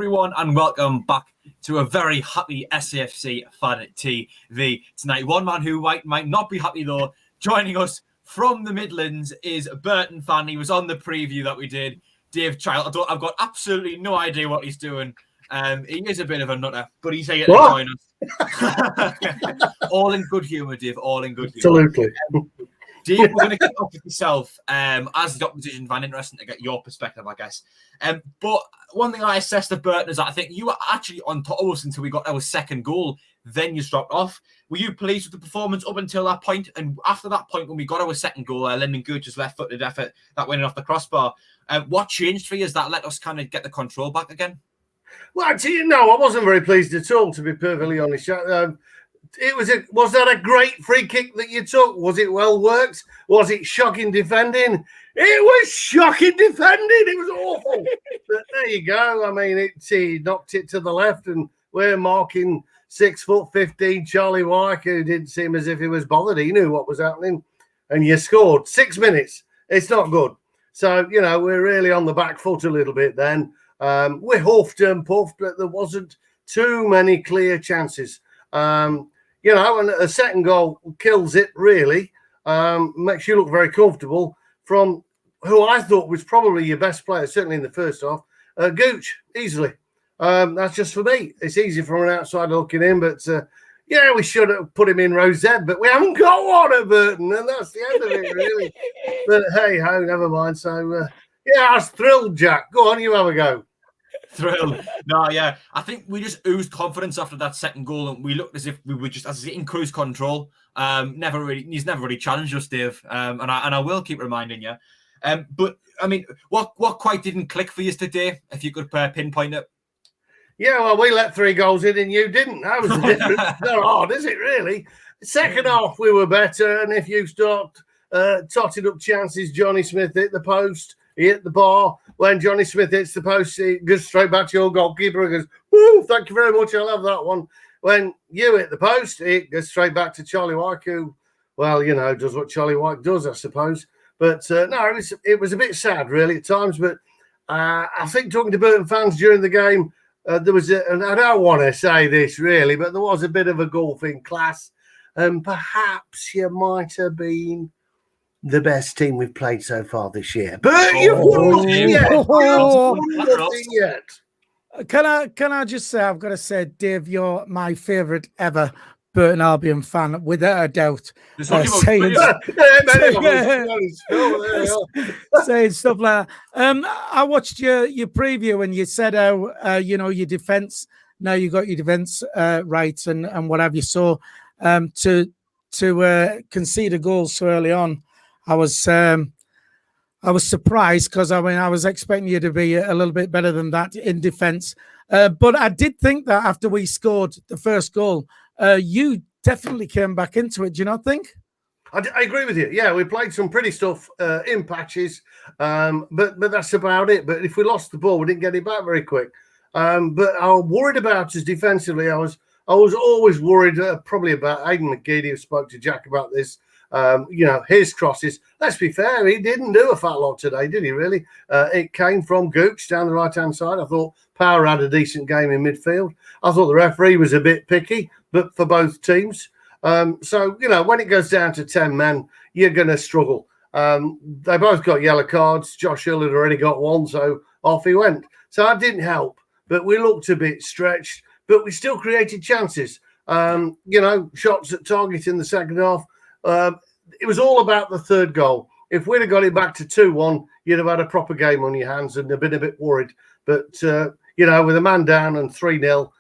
everyone, and welcome back to a very happy SAFC Fan TV tonight. One man who might not be happy, though, joining us from the Midlands is Burton fan. He was on the preview that we did. Dave Child. I've got absolutely no idea what he's doing. He is a bit of a nutter, but he's here to join us. All in good humour, Dave. All in good humour. Absolutely. Dave, we're going to kick off with yourself as the opposition fan. Interesting to get your perspective, I guess. But one thing I assessed of Burton is that I think you were actually on top of us until we got our second goal. Then you dropped off. Were you pleased with the performance up until that point? And after that point, when we got our second goal, Lyndon Gooch's left-footed effort that went in off the crossbar, what changed for you? Is that let us kind of get the control back again? Well, actually, no, I wasn't very pleased at all, to be perfectly honest. Was that a great free kick that you took? Was it well worked? Was it shocking defending? It was shocking defending. It was awful. But there you go. I mean, he knocked it to the left, and we're marking 6'15" Charlie Wyke, who didn't seem as if he was bothered. He knew what was happening, and you scored 6 minutes. It's not good. So, we're really on the back foot a little bit then. We huffed and puffed, but there wasn't too many clear chances. And a second goal kills it, really. Makes you look very comfortable from who I thought was probably your best player, certainly in the first half, Gooch, easily. That's just for me. It's easy from an outsider looking in, but we should have put him in row Z, but we haven't got one at Burton, and that's the end of it, really. But hey-ho, never mind. So, I was thrilled, Jack. Go on, you have a go. Thrilled. No, yeah. I think we just oozed confidence after that second goal, and we looked as if we were just in cruise control. He's never really challenged us, Dave. And I will keep reminding you. But I mean, what quite didn't click for you today? If you could pinpoint it. Yeah, well, we let 3 goals in and you didn't. That was the difference. Not hard, is it, really? Second half, we were better. And if you start totting up chances, Johnny Smith hit the post, he hit the bar. When Johnny Smith hits the post, it goes straight back to your goalkeeper and goes, woo, thank you very much, I love that one. When you hit the post, it goes straight back to Charlie Wyke, who, does what Charlie Wyke does, I suppose. But, no, it was a bit sad, really, at times. But I think talking to Burton fans during the game, there was and I don't want to say this really, but there was a bit of a golfing class, and perhaps you might have been the best team we've played so far this year. But you've won nothing yet. Can I just say, I've got to say, Dave, you're my favourite ever Burton Albion fan, without a doubt. Saying stuff like that. I watched your preview and you said how your defence. Now you got your defence right and what have you. So to concede a goal so early on, I was surprised because I was expecting you to be a little bit better than that in defence. But I did think that after we scored the first goal, you definitely came back into it. Do you not think? I agree with you. Yeah, we played some pretty stuff in patches, but that's about it. But if we lost the ball, we didn't get it back very quick. But I was worried about us defensively. I was always worried, probably about Aidan McGeady, who spoke to Jack about this. His crosses. Let's be fair, he didn't do a fat lot today, did he? Really? It came from Gooch down the right-hand side. I thought Power had a decent game in midfield. I thought the referee was a bit picky, but for both teams. So when it goes down to 10 men, you're going to struggle. They both got yellow cards. Josh Hill had already got one, so off he went. So that didn't help. But we looked a bit stretched, but we still created chances. Shots at target in the second half. It was all about the third goal. If we'd have got it back to 2-1, you'd have had a proper game on your hands and have been a bit worried. But, with a man down and 3-0,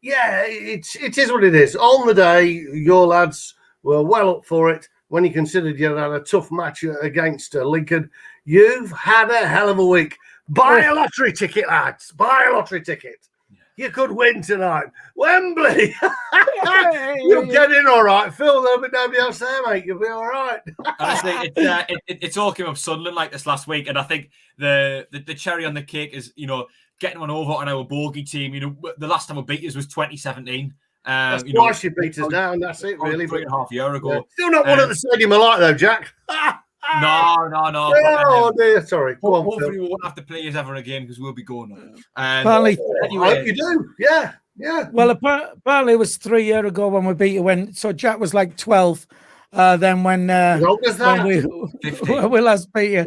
it is what it is. On the day, your lads were well up for it. When you considered you had a tough match against Lincoln, you've had a hell of a week. Buy a lottery ticket, lads. Buy a lottery ticket. You could win tonight. Wembley. You'll get in all right, Phil. There'll be nobody else there, mate. You'll be all right. Honestly, it's all came up Sunderland like this last week, and I think the cherry on the cake is getting one over on our bogey team. The last time we beat us was 2017. That's twice you beat us now, and that's it, really. 3.5 years ago. Yeah. Still not one at the stadium I like, though, Jack. No. Oh dear, sorry. Hopefully we won't have to play as ever again because we'll be going up. Apparently, anyway, I hope you do. Yeah. Well, apparently it was 3 years ago when we beat you. So Jack was like 12. Then when we last beat you.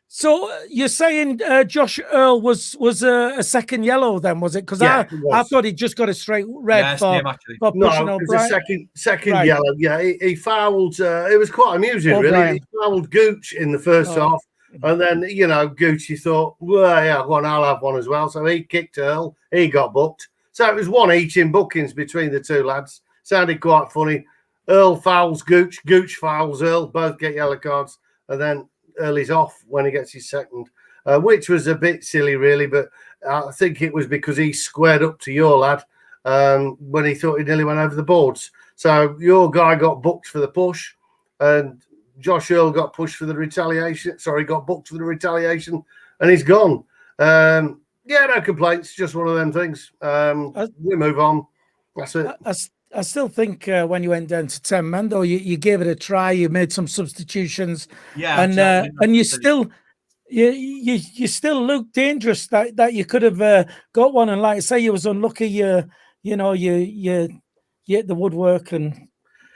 So you're saying Josh Earl was a second yellow then, was it? Because I thought he just got a straight red for pushing it was a second yellow. Yeah, he fouled. It was quite amusing, really. He fouled Gooch in the first half. And then, Gucci thought, well, yeah, I'll have one as well. So he kicked Earl. He got booked. So it was one each in bookings between the two lads. Sounded quite funny. Earl fouls Gooch. Gooch fouls Earl. Both get yellow cards. And then Early's off when he gets his second, which was a bit silly, really. But I think it was because he squared up to your lad when he thought he nearly went over the boards. So your guy got booked for the push. And Josh Earl got pushed for the retaliation. Sorry, got booked for the retaliation, and he's gone. No complaints. Just one of them things. We move on. That's it. I still think when you went down to 10 men, though, you gave it a try. You made some substitutions, and you still look dangerous. That you could have got one, and like I say, you was unlucky. You hit the woodwork, and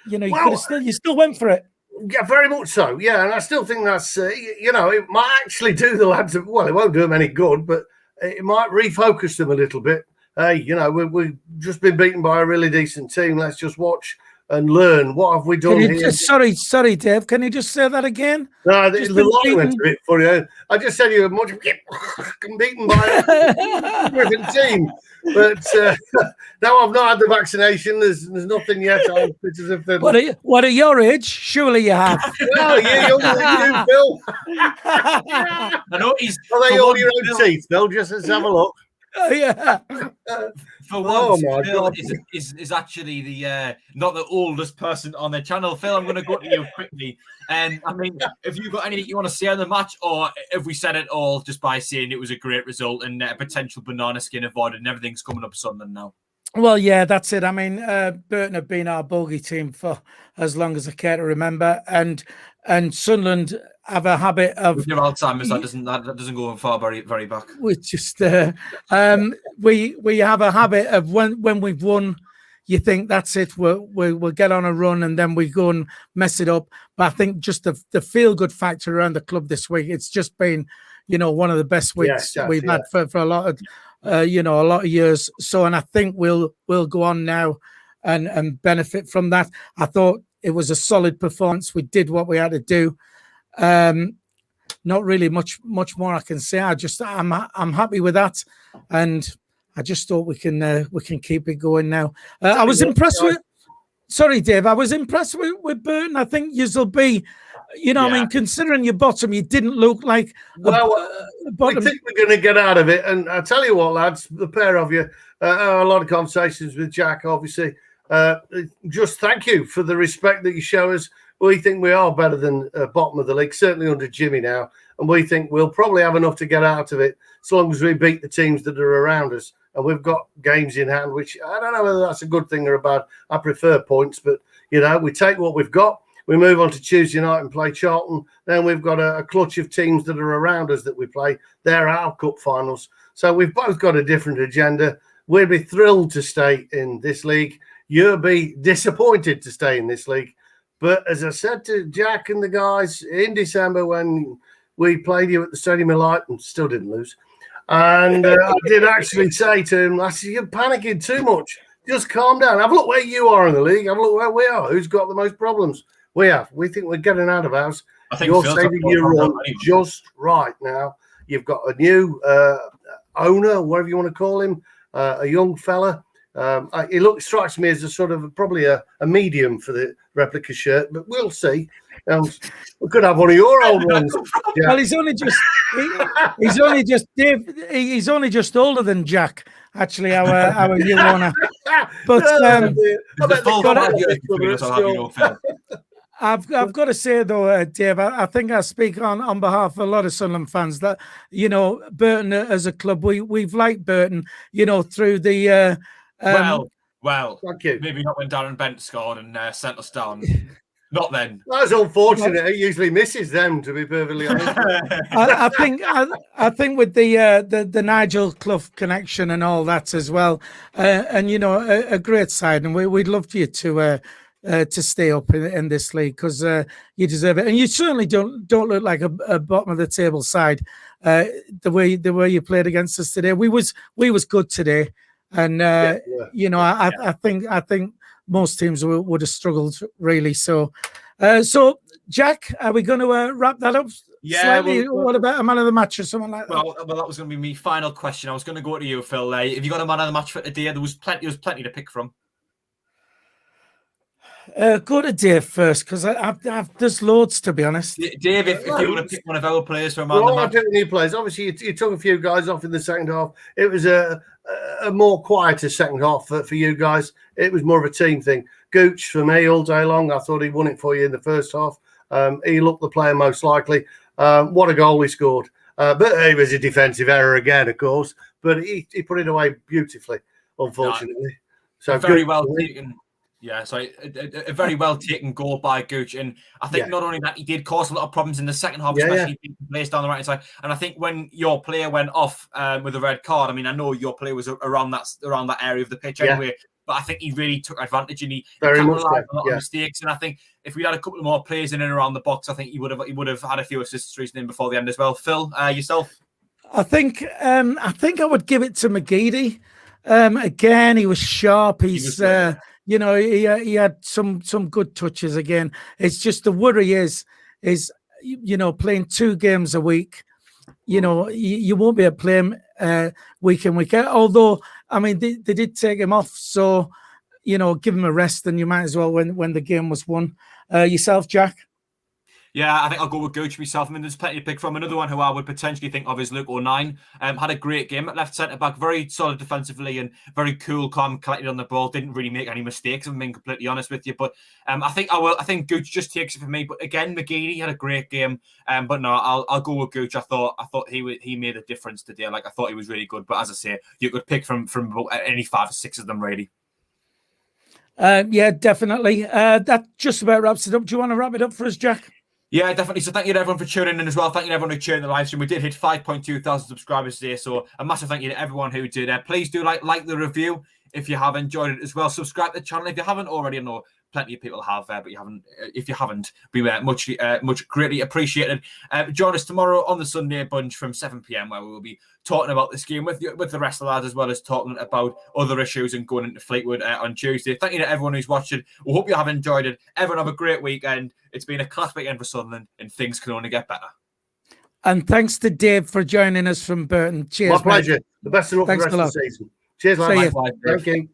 you still went for it. Yeah, very much so. Yeah, and I still think that's it might actually do the lads. Well, it won't do them any good, but it might refocus them a little bit. Hey, we've just been beaten by a really decent team. Let's just watch and learn. What have we done here? Sorry, Dave. Can you just say that again? No, the line went a bit funny. I just said you were much beaten by a different team. But now I've not had the vaccination. There's nothing yet. It's as if what are your age? Surely you have. Well, you're younger than you, Phil. I know Are they all your own teeth? They'll just have a look. Yeah. For once, Phil is actually the not the oldest person on the channel. Phil, I'm going to go to you quickly. And I mean, if you've got anything you want to say on the match, or if we said it all just by saying it was a great result and a potential banana skin avoided and everything's coming up Sunderland now. Well, yeah, that's it. I mean, Burton have been our bogey team for as long as I care to remember, and Sunderland have a habit of with your Alzheimer's. That doesn't go far very very back. We just we have a habit of when we've won, you think that's it. We'll get on a run and then we go and mess it up. But I think just the feel good factor around the club this week, it's just been one of the best weeks we've had for a lot of. A lot of years. So, and I think we'll go on now and benefit from that. I thought it was a solid performance. We did what we had to do. Not really much more I can say. I'm happy with that, and I just thought we can keep it going now. I was impressed with. Sorry, Dave. I was impressed with Burton. I think you'll be. I mean, considering your bottom, you didn't look like. I think we're going to get out of it. And I tell you what, lads, the pair of you, a lot of conversations with Jack, obviously. Just thank you for the respect that you show us. We think we are better than bottom of the league, certainly under Jimmy now. And we think we'll probably have enough to get out of it as long as we beat the teams that are around us. And we've got games in hand, which I don't know whether that's a good thing or a bad. I prefer points, but, we take what we've got. We move on to Tuesday night and play Charlton. Then we've got a clutch of teams that are around us that we play. They're our cup finals. So we've both got a different agenda. We'll be thrilled to stay in this league. You'll be disappointed to stay in this league. But as I said to Jack and the guys in December when we played you at the Stadium of Light and still didn't lose. And I did actually say to him, I said, you're panicking too much. Just calm down. Have a look where you are in the league. Have a look where we are. Who's got the most problems? We have. We think we're getting out of ours. I think you're saving your run just right now. You've got a new owner, whatever you want to call him, a young fella. He strikes me as a sort of probably a medium for the replica shirt, but we'll see. We could have one of your old ones. Yeah. Well, he's only just older than Jack. Actually, our new owner. But I've got to say though, Dave, I think I speak on behalf of a lot of Sunderland fans that Burton as a club, we've liked Burton, through the well, thank you. Maybe not when Darren Bent scored and sent us down. Not then. That's unfortunate. He usually misses them, to be perfectly honest. I think with the Nigel Clough connection and all that as well, and a great side, and we'd love for you to stay up in this league because you deserve it, and you certainly don't look like a bottom of the table side. The way you played against us today, we was good today, and I think most teams would have struggled really. So Jack, are we going to wrap that up? Yeah. What about a man of the match or something like that? Well, that was going to be my final question. I was going to go to you, Phil. Have you got a man of the match for today? There was plenty to pick from. Go to Dave first because there's loads, to be honest. Dave, if you want to pick one of our players for a man of the match. I pick new players. Obviously, you took a few guys off in the second half. It was a more quieter second half for you guys. It was more of a team thing. Gooch for me all day long. I thought he won it for you in the first half. He looked the player most likely. What a goal he scored. But it was a defensive error again, of course. But he put it away beautifully, unfortunately. So very well taken. Yeah, so a very well taken goal by Gooch. And I think not only that, he did cause a lot of problems in the second half, especially placed down the right side. And I think when your player went off with a red card, I mean, I know your player was around that area of the pitch anyway, but I think he really took advantage and he capitalized on a lot of mistakes. And I think if we'd had a couple of more players in and around the box, I think he would have had a few assists in before the end as well. Phil, yourself? I think I would give it to McGeady. Again, he was sharp. He had some good touches again. It's just the worry is playing 2 games a week. You won't be able to play him week in, week out. Although, I mean, they did take him off, so give him a rest, and you might as well when the game was won. Yourself, Jack? Yeah, I think I'll go with Gooch myself. I mean, there's plenty to pick from. Another one who I would potentially think of is Luke O'Nien. Had a great game at left centre-back, very solid defensively and very cool, calm, collected on the ball. Didn't really make any mistakes, if I'm being completely honest with you. But I think Gooch just takes it for me. But again, McGeady had a great game. But no, I'll go with Gooch. I thought he made a difference today. Like, I thought he was really good. But as I say, you could pick from any 5 or 6 of them, really. Yeah, definitely. That just about wraps it up. Do you want to wrap it up for us, Jack? Yeah, definitely. So thank you to everyone for tuning in as well. Thank you to everyone who tuned in the live stream. We did hit 5.2 thousand subscribers today, so a massive thank you to everyone who did. Please do like the review if you have enjoyed it as well. Subscribe to the channel if you haven't already. I know plenty of people have, but you haven't. If you haven't, we much greatly appreciated. Join us tomorrow on the Sunday Bunch from 7 p.m. where we will be talking about this game with the rest of the lads, as well as talking about other issues and going into Fleetwood on Tuesday. Thank you to everyone who's watching. We hope you have enjoyed it. Everyone have a great weekend. It's been a class weekend for Sunderland, and things can only get better. And thanks to Dave for joining us from Burton. Cheers, my pleasure. Mate. The best of luck for the rest of the season. Cheers, lad. Thank you.